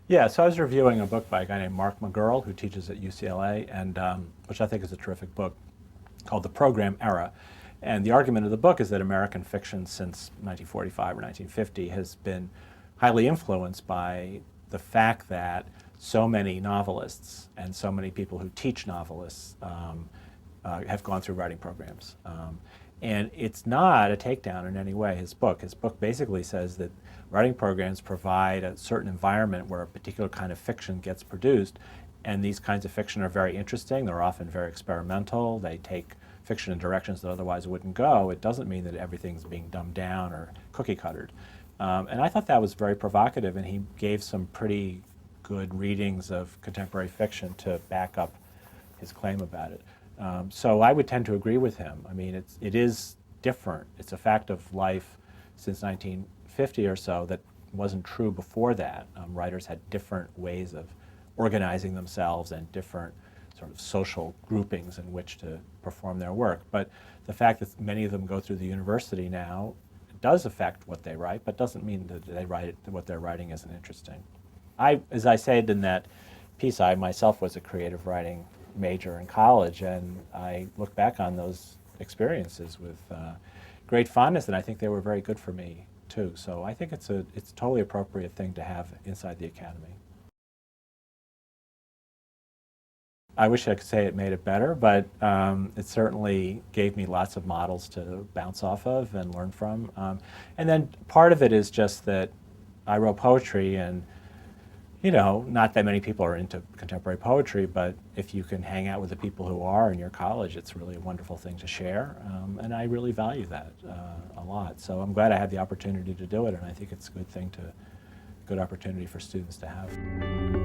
Yeah, so I was reviewing a book by a guy named Mark McGurl who teaches at UCLA, and which I think is a terrific book called The Program Era. And the argument of the book is that American fiction since 1945 or 1950 has been highly influenced by the fact that so many novelists and so many people who teach novelists have gone through writing programs. And it's not a takedown in any way, his book. His book basically says that writing programs provide a certain environment where a particular kind of fiction gets produced, and these kinds of fiction are very interesting. They're often very experimental. They take fiction in directions that otherwise wouldn't go. It doesn't mean that everything's being dumbed down or cookie-cuttered. And I thought that was very provocative, and he gave some pretty good readings of contemporary fiction to back up his claim about it. So I would tend to agree with him. I mean, it is different. It's a fact of life since 1950 or so that wasn't true before that. Writers had different ways of organizing themselves and different sort of social groupings in which to perform their work. But the fact that many of them go through the university now does affect what they write, but doesn't mean that what they're writing isn't interesting. As I said in that piece, I myself was a creative writing major in college, and I look back on those experiences with great fondness, and I think they were very good for me too. So I think it's a totally appropriate thing to have inside the academy. I wish I could say it made it better, but it certainly gave me lots of models to bounce off of and learn from. And then part of it is just that I wrote poetry, and you know, not that many people are into contemporary poetry, but if you can hang out with the people who are in your college, it's really a wonderful thing to share, and I really value that a lot. So I'm glad I had the opportunity to do it, and I think it's a good opportunity for students to have.